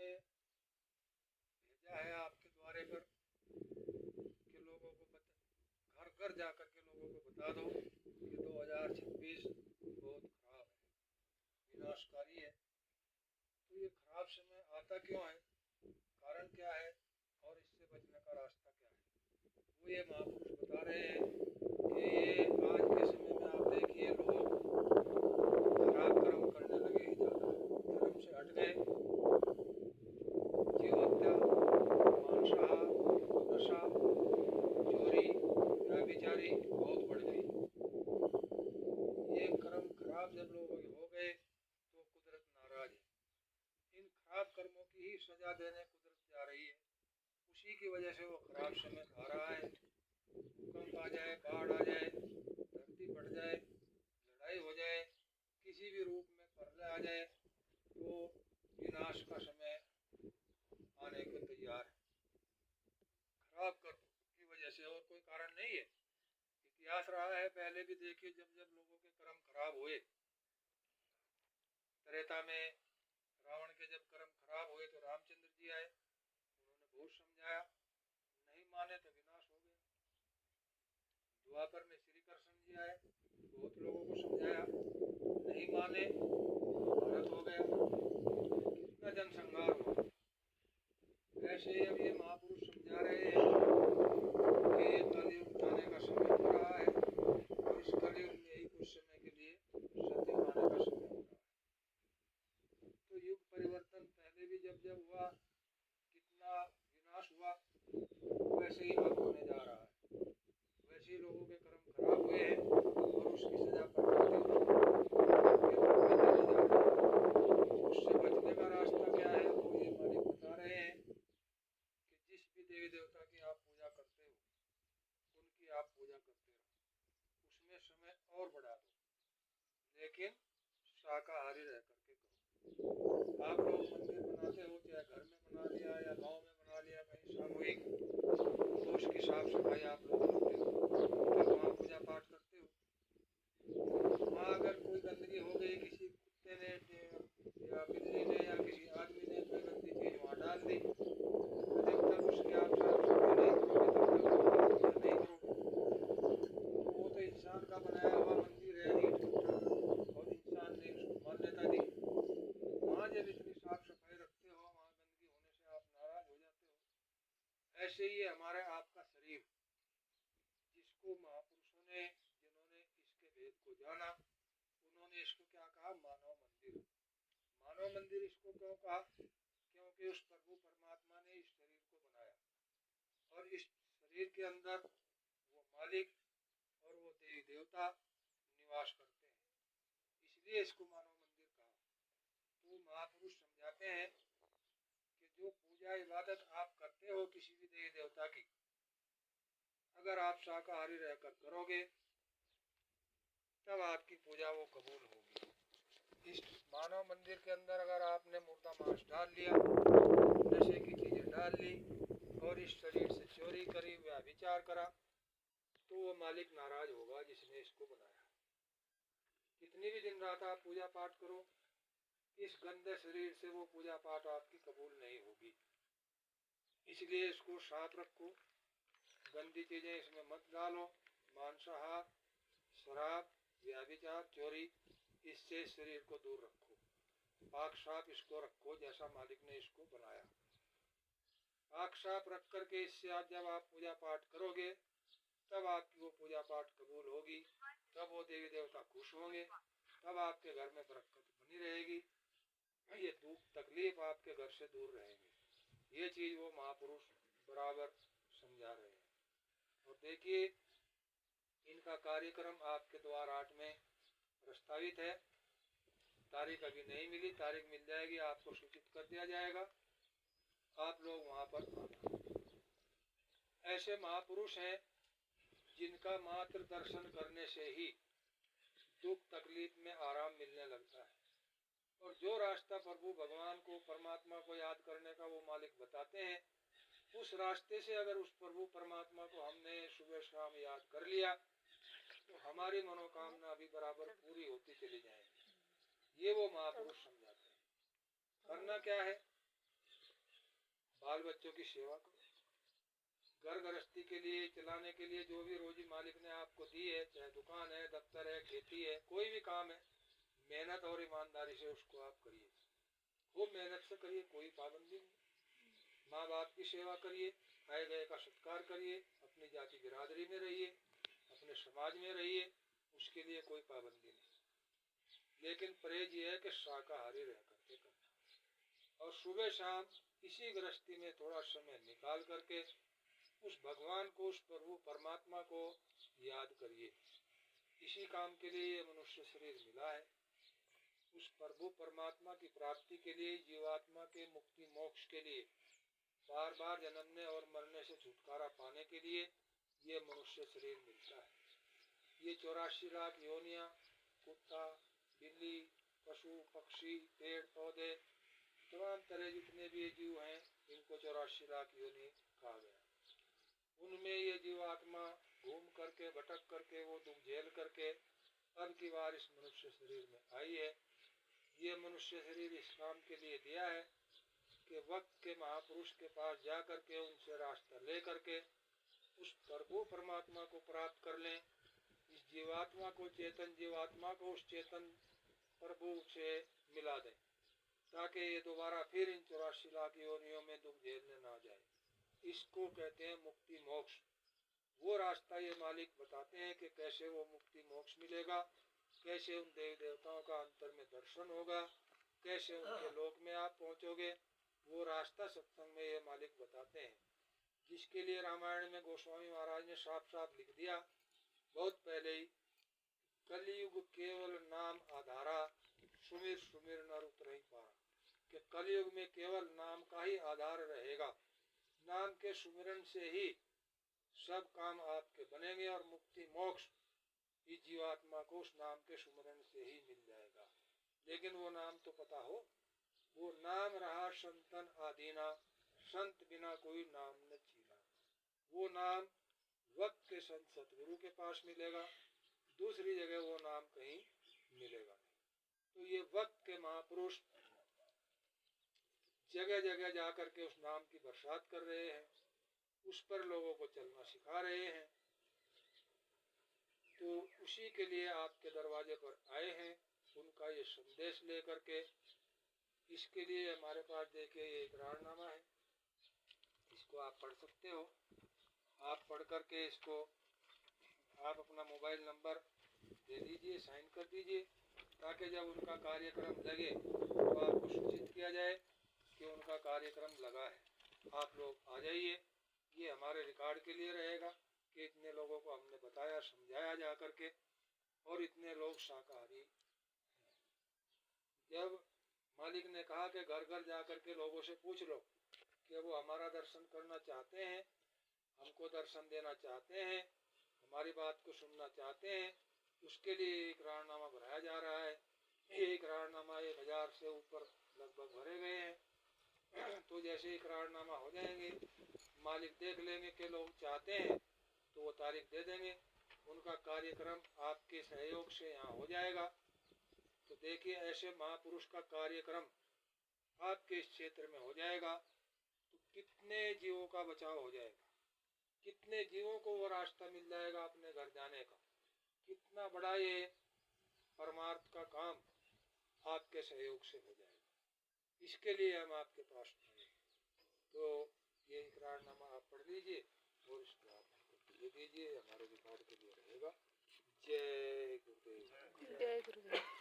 ने भेजा है आपके द्वारे पर कि लोगों को घर घर जाकर के लोगों को बता दो कि 2026 बहुत खराब है, विनाशकारी है। तो ये खराब समय आता क्यों है, कारण क्या है और इससे बचने का रास्ता क्या है, वो ये महापुरुष बता रहे हैं कि ये आज के समय में आप देखिए लोग खराब कर्म करने लगे ही ज़्यादा, धर्म से हट गए, जीव हत्या, मांसाहार, नशा, चोरी, व्यभिचारी बहुत बढ़ गई। ये कर्म खराब जब लोगों के हो गए तो कुदरत नाराज है। इन खराब कर्मों की ही सजा देने कुदरत जा रही है, उसी की वजह से वो खराब समय आ रहा है। भूकंप आ जाए, बाढ़ आ जाए, धरती फट जाए, लड़ाई हो जाए, किसी भी रूप में प्रलय आ जाए तो विनाश का समय आने को तैयार है, खराब कर्म की वजह से, और कोई कारण नहीं है। इतिहास रहा है, पहले भी देखिए जब जब लोगों के कर्म खराब हुए, त्रेता में रावण के जब कर्म खराब हुए तो रामचंद्र जी आए, उन्होंने बहुत समझाया, नहीं माने तो विनाश हो गया। द्वापर में श्री कृष्ण जी आए, बहुत लोगों को समझाया, नहीं माने भारत हो गया, कितना जनसंहार हुआ। ऐसे ही अब ये महापुरुष समझा रहे हैं कि ये कलयुग आने का समय हो रहा है और इस कलयुग में ही कुछ समय के लिए सतयुग आने का समय हो रहा है। तो युग परिवर्तन पहले भी जब जब हुआ, कितना विनाश हुआ, वैसे ही अब होने जा रहा है। वैसे ही लोगों के कर्म खराब हुए हैं और उसकी सजा उससे बचने का रास्ता क्या है, वो ये मालिक बता रहे हैं कि जिस भी देवी देवता की आप पूजा करते हो उनकी आप पूजा करते रहो, उसमें समय और बढ़ा दो, लेकिन शाकाहारी रह करके करो। आप लोग मंदिर बनाते हो, चाहे घर में बना लिया या गांव में बना लिया कहीं सामूहिक, तो उसकी साफ सफाई आप लोग करते हो, जब वहाँ पूजा पाठ करते हो, वहाँ अगर कोई गंदगी हो गई, किसी कुत्ते ने या बिल्ली ने या किसी आदमी ने कोई गंदी चीज वहाँ डाल दी, तो जब तक उसकी आप साफ सफाई नहीं करोगे तब तक वहाँ पूजा नहीं करोगे। तो वो तो इंसान का बनाया हुआ मंदिर है, ईंट पत्थर, और इंसान ने उसको मान्यता दी। वहाँ जब इतनी साफ सफाई रखते हो, वहाँ गंदगी होने से आप नाराज हो जाते हो। ऐसे ही हमारा आपका शरीर, जिसको महापुरुषों ने, जिन्होंने इसके भेद को जाना, उन्होंने इसको क्या कहा, मानव मंदिर। मानव मंदिर इसको क्यों कहा, क्योंकि उस प्रभु परमात्मा ने इस शरीर को बनाया और इस शरीर के अंदर वो मालिक और वो देवी देवता निवास करते हैं, इसलिए इसको मानव मंदिर कहा। तो महापुरुष समझाते हैं कि जो पूजा इबादत आप करते हो किसी भी देवी देवता की, अगर आप शाकाहारी रहकर करोगे तब आपकी पूजा वो कबूल होगी। इस मानव मंदिर के अंदर अगर आपने मुर्दा मांस डाल लिया, नशे की चीजें डाल ली और इस शरीर से चोरी करी, व्यभिचार करा, तो वो मालिक नाराज होगा जिसने इसको बनाया। कितनी भी दिन रात आप पूजा पाठ करो, इस गंदे शरीर से वो पूजा पाठ आपकी कबूल नहीं होगी। इसलिए इसको साफ रखो, गंदी चीजें इसमें मत डालो, मांसाहार, शराब, व्यभिचार, चोरी, इससे शरीर को दूर रखो, पाक साफ इसको रखो जैसा मालिक ने इसको बनाया। पाक साफ रख करके इससे आप जब आप पूजा पाठ करोगे तब आपकी वो पूजा पाठ कबूल होगी, तब वो देवी देवता खुश होंगे, तब आपके घर में बरकत बनी रहेगी, ये दुख तकलीफ आपके घर से दूर रहेंगे। ये चीज वो महापुरुष बराबर समझा रहे हैं। और देखिए इनका कार्यक्रम आपके द्वार 8 में प्रस्तावित है, तारीख अभी नहीं मिली, तारीख मिल जाएगी, आपको सूचित कर दिया जाएगा, आप लोग वहां पर आना। ऐसे महापुरुष हैं जिनका मात्र दर्शन करने से ही दुख तकलीफ में आराम मिलने लगता है, और जो रास्ता प्रभु भगवान को, परमात्मा को याद करने का वो मालिक बताते हैं, उस रास्ते से अगर उस प्रभु परमात्मा को हमने सुबह शाम याद कर लिया तो हमारी मनोकामना भी बराबर पूरी होती चली जाएगी। ये वो महापुरुष समझाते हैं। करना क्या है, बाल बच्चों की सेवा करो, घर गृहस्थी के लिए चलाने के लिए जो भी रोजी मालिक ने आपको दी है, चाहे दुकान है, दफ्तर है, खेती है, कोई भी काम है, मेहनत और ईमानदारी से उसको आप करिए, खूब मेहनत से करिए, कोई पाबंदी नहीं। माँ बाप की सेवा करिए, आए गए का सत्कार करिए, अपनी जाति बिरादरी में रहिए, अपने समाज में रहिए, उसके लिए कोई पाबंदी नहीं। लेकिन परहेज ये है कि शाकाहारी रह करके करना, और सुबह शाम इसी गृहस्थी में थोड़ा समय निकाल करके उस भगवान को, उस प्रभु परमात्मा को याद करिए। इसी काम के लिए ये मनुष्य शरीर मिला है, उस प्रभु परमात्मा की प्राप्ति के लिए, जीवात्मा के मुक्ति मोक्ष के लिए, बार बार जन्मने और मरने से छुटकारा पाने के लिए ये मनुष्य शरीर मिलता है। ये 84 लाख योनियां, कुत्ता, बिल्ली, पशु पक्षी, पेड़ पौधे, तमाम तरह जितने भी जीव हैं, इनको 84 लाख योनि कहा गया। उनमें ये जीवात्मा घूम करके, भटक करके, वो दुख झेल करके अब की बार इस मनुष्य शरीर में आई है। ये मनुष्य शरीर इस काम के लिए दिया है कि वक्त के महापुरुष के पास जा करके उनसे रास्ता ले करके उस प्रभु परमात्मा को प्राप्त कर लें, इस जीवात्मा को, चेतन जीवात्मा को उस चेतन प्रभु से मिला दें, ताकि ये दोबारा फिर इन 84 लाख योनियों में दुख झेलने ना जाए। इसको कहते हैं मुक्ति मोक्ष। वो रास्ता ये मालिक बताते हैं कि कैसे वो मुक्ति मोक्ष मिलेगा, कैसे उन देवी देवताओं का अंतर में दर्शन होगा, कैसे उनके लोक में आप पहुंचोगे, वो रास्ता सत्संग में ये मालिक बताते हैं, जिसके लिए रामायण में गोस्वामी महाराज ने साफ साफ लिख दिया बहुत पहले ही, कलयुग केवल नाम आधारा, सुमिर सुमिर नर उतरहि पारा, कि कलयुग में केवल नाम का ही आधार रहेगा, नाम के सुमिरन से ही सब काम आपके बनेंगे और मुक्ति मोक्ष इस जीवात्मा को उस नाम के सुमिरन से ही मिल जाएगा। लेकिन वो नाम तो पता हो, वो नाम रहा संतन आदीना, संत बिना कोई नाम न चीना। वो नाम वक्त के संत सतगुरु के पास मिलेगा, दूसरी जगह वो नाम कहीं मिलेगा नहीं। तो ये वक्त के महापुरुष जगह जगह जाकर के उस नाम की बरसात कर रहे हैं, उस पर लोगों को चलना सिखा रहे हैं। तो उसी के लिए आपके दरवाजे पर आए हैं, उनका ये संदेश लेकर के। इसके लिए हमारे पास देखिए ये इकरारनामा है, इसको आप पढ़ सकते हो। आप पढ़ करके इसको आप अपना मोबाइल नंबर दे दीजिए, साइन कर दीजिए, ताकि जब उनका कार्यक्रम लगे तो आपको सूचित किया जाए कि उनका कार्यक्रम लगा है। आप लोग आ जाइए, ये हमारे रिकॉर्ड के लिए रहेगा कि इतने लोगों को हमने बताया, समझाया जा करके, और इतने लोग शाकाहारी। जब मालिक ने कहा कि घर घर जा करके लोगों से पूछ लो कि वो हमारा दर्शन करना चाहते हैं, हमको दर्शन देना चाहते हैं, हमारी बात को सुनना चाहते हैं, उसके लिए इकरारनामा भराया जा रहा है। ये इकरारनामा 1000 से ऊपर लगभग भरे गए हैं। तो जैसे इकरारनामा हो जाएंगे, मालिक देख लेंगे कि लोग चाहते हैं, तो वो तारीख दे देंगे, उनका कार्यक्रम आपके सहयोग से यहाँ हो जाएगा। तो देखिए ऐसे महापुरुष का कार्यक्रम आपके इस क्षेत्र में हो जाएगा तो कितने जीवों का बचाव हो जाएगा, कितने जीवों को वो रास्ता मिल जाएगा अपने घर जाने का। कितना बड़ा ये परमार्थ का काम आपके सहयोग से हो जाएगा, इसके लिए हम आपके पास आए। तो ये इकरारनामा आप पढ़ लीजिए और इसको आप दे दीजिए, हमारे रिकॉर्ड के लिए रहेगा। जय गुरुदेव। जय गुरुदेव।